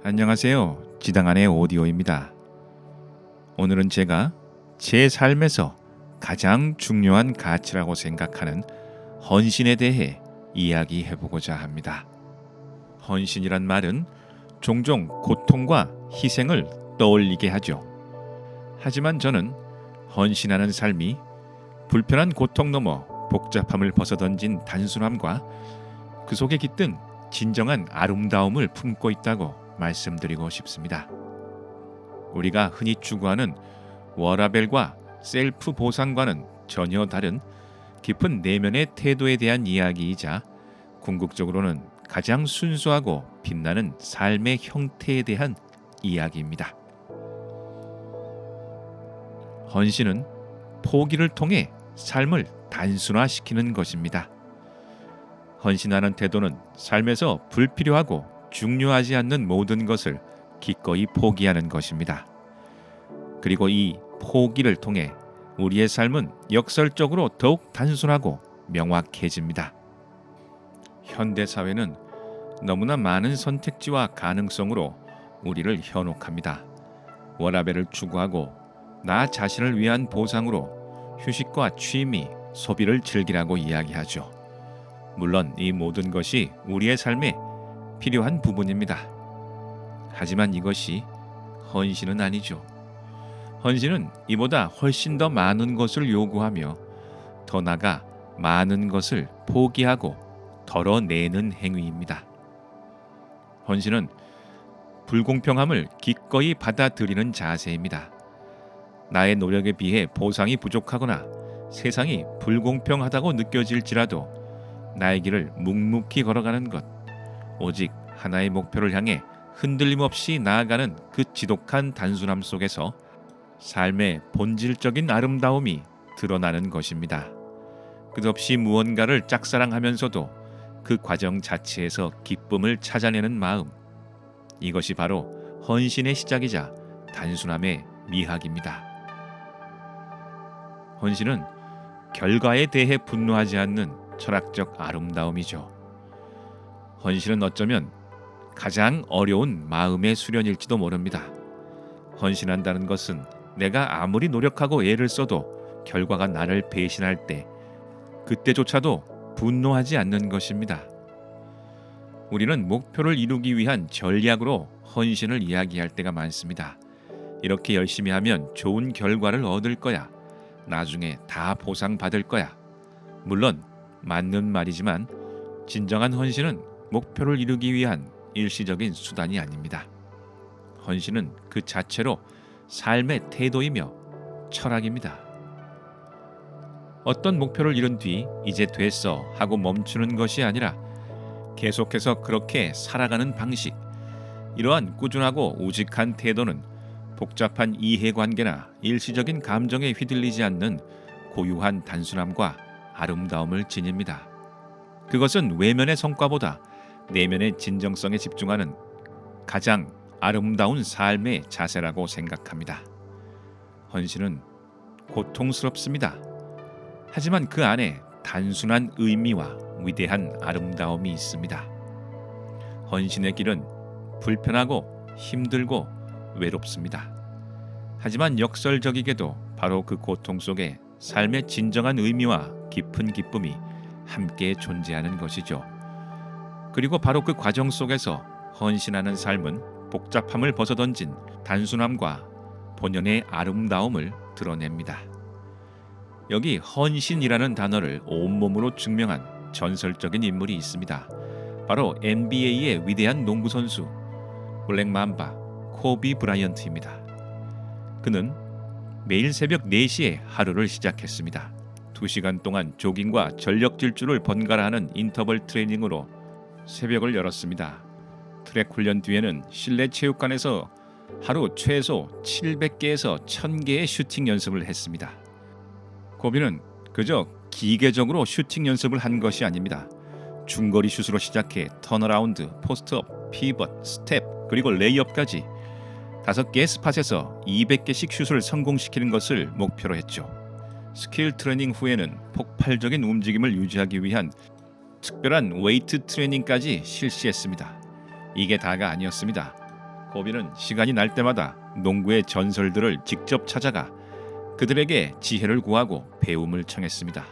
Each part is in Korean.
안녕하세요. 지당한의 오디오입니다. 오늘은 제가 제 삶에서 가장 중요한 가치라고 생각하는 헌신에 대해 이야기해보고자 합니다. 헌신이란 말은 종종 고통과 희생을 떠올리게 하죠. 하지만 저는 헌신하는 삶이 불편한 고통 넘어 복잡함을 벗어던진 단순함과 그 속에 깃든 진정한 아름다움을 품고 있다고 말씀드리고 싶습니다. 우리가 흔히 추구하는 워라밸과 셀프 보상과는 전혀 다른 깊은 내면의 태도에 대한 이야기이자 궁극적으로는 가장 순수하고 빛나는 삶의 형태에 대한 이야기입니다. 헌신은 포기를 통해 삶을 단순화시키는 것입니다. 헌신하는 태도는 삶에서 불필요하고 중요하지 않는 모든 것을 기꺼이 포기하는 것입니다. 그리고 이 포기를 통해 우리의 삶은 역설적으로 더욱 단순하고 명확해집니다. 현대 사회는 너무나 많은 선택지와 가능성으로 우리를 현혹합니다. 워라밸을 추구하고 나 자신을 위한 보상으로 휴식과 취미, 소비를 즐기라고 이야기하죠. 물론 이 모든 것이 우리의 삶에 필요한 부분입니다. 하지만 이것이 헌신은 아니죠. 헌신은 이보다 훨씬 더 많은 것을 요구하며 더 나아가 많은 것을 포기하고 덜어내는 행위입니다. 헌신은 불공평함을 기꺼이 받아들이는 자세입니다. 나의 노력에 비해 보상이 부족하거나 세상이 불공평하다고 느껴질지라도 나의 길을 묵묵히 걸어가는 것, 오직 하나의 목표를 향해 흔들림 없이 나아가는 그 지독한 단순함 속에서 삶의 본질적인 아름다움이 드러나는 것입니다. 끝없이 무언가를 짝사랑하면서도 그 과정 자체에서 기쁨을 찾아내는 마음, 이것이 바로 헌신의 시작이자 단순함의 미학입니다. 헌신은 결과에 대해 분노하지 않는 철학적 아름다움이죠. 헌신은 어쩌면 가장 어려운 마음의 수련일지도 모릅니다. 헌신한다는 것은 내가 아무리 노력하고 애를 써도 결과가 나를 배신할 때 그때조차도 분노하지 않는 것입니다. 우리는 목표를 이루기 위한 전략으로 헌신을 이야기할 때가 많습니다. 이렇게 열심히 하면 좋은 결과를 얻을 거야. 나중에 다 보상받을 거야. 물론 맞는 말이지만 진정한 헌신은 목표를 이루기 위한 일시적인 수단이 아닙니다. 헌신은 그 자체로 삶의 태도이며 철학입니다. 어떤 목표를 이룬 뒤 이제 됐어 하고 멈추는 것이 아니라 계속해서 그렇게 살아가는 방식, 이러한 꾸준하고 우직한 태도는 복잡한 이해관계나 일시적인 감정에 휘둘리지 않는 고유한 단순함과 아름다움을 지닙니다. 그것은 외면의 성과보다 내면의 진정성에 집중하는 가장 아름다운 삶의 자세라고 생각합니다. 헌신은 고통스럽습니다. 하지만 그 안에 단순한 의미와 위대한 아름다움이 있습니다. 헌신의 길은 불편하고 힘들고 외롭습니다. 하지만 역설적이게도 바로 그 고통 속에 삶의 진정한 의미와 깊은 기쁨이 함께 존재하는 것이죠. 그리고 바로 그 과정 속에서 헌신하는 삶은 복잡함을 벗어던진 단순함과 본연의 아름다움을 드러냅니다. 여기 헌신이라는 단어를 온몸으로 증명한 전설적인 인물이 있습니다. 바로 NBA의 위대한 농구 선수 블랙 맘바 코비 브라이언트입니다. 그는 매일 새벽 4시에 하루를 시작했습니다. 2시간 동안 조깅과 전력 질주를 번갈아 하는 인터벌 트레이닝으로 새벽을 열었습니다. 트랙 훈련 뒤에는 실내 체육관에서 하루 최소 700개에서 1000개의 슈팅 연습을 했습니다. 코비는 그저 기계적으로 슈팅 연습을 한 것이 아닙니다. 중거리 슛으로 시작해 턴어라운드, 포스트업, 피벗, 스텝, 그리고 레이업까지 5개의 스팟에서 200개씩 슛을 성공시키는 것을 목표로 했죠. 스킬 트레이닝 후에는 폭발적인 움직임을 유지하기 위한 특별한 웨이트 트레이닝까지 실시했습니다. 이게 다가 아니었습니다. 고비는 시간이 날 때마다 농구의 전설들을 직접 찾아가 그들에게 지혜를 구하고 배움을 청했습니다.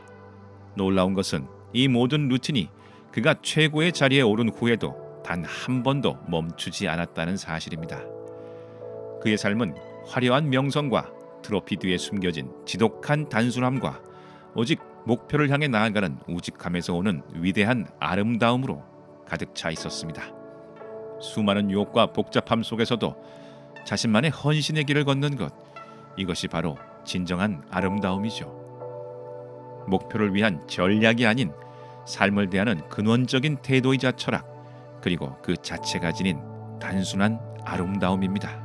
놀라운 것은 이 모든 루틴이 그가 최고의 자리에 오른 후에도 단 한 번도 멈추지 않았다는 사실입니다. 그의 삶은 화려한 명성과 트로피 뒤에 숨겨진 지독한 단순함과 오직 목표를 향해 나아가는 우직함에서 오는 위대한 아름다움으로 가득 차 있었습니다. 수많은 유혹과 복잡함 속에서도 자신만의 헌신의 길을 걷는 것, 이것이 바로 진정한 아름다움이죠. 목표를 위한 전략이 아닌 삶을 대하는 근원적인 태도이자 철학, 그리고 그 자체가 지닌 단순한 아름다움입니다.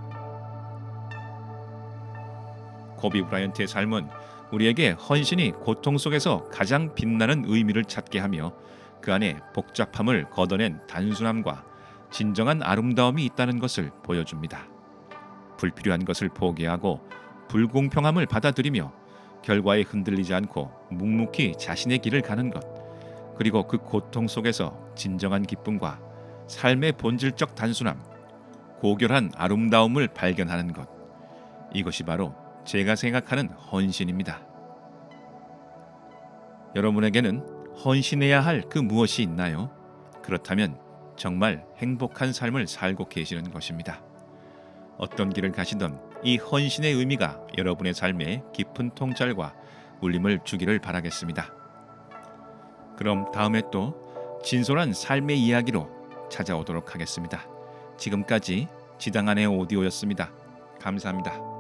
코비 브라이언트의 삶은 우리에게 헌신이 고통 속에서 가장 빛나는 의미를 찾게 하며 그 안에 복잡함을 걷어낸 단순함과 진정한 아름다움이 있다는 것을 보여줍니다. 불필요한 것을 포기하고 불공평함을 받아들이며 결과에 흔들리지 않고 묵묵히 자신의 길을 가는 것, 그리고 그 고통 속에서 진정한 기쁨과 삶의 본질적 단순함, 고결한 아름다움을 발견하는 것, 이것이 바로 제가 생각하는 헌신입니다. 여러분에게는 헌신해야 할 그 무엇이 있나요? 그렇다면 정말 행복한 삶을 살고 계시는 것입니다. 어떤 길을 가시든 이 헌신의 의미가 여러분의 삶에 깊은 통찰과 울림을 주기를 바라겠습니다. 그럼 다음에 또 진솔한 삶의 이야기로 찾아오도록 하겠습니다. 지금까지 지당한의 오디오였습니다. 감사합니다.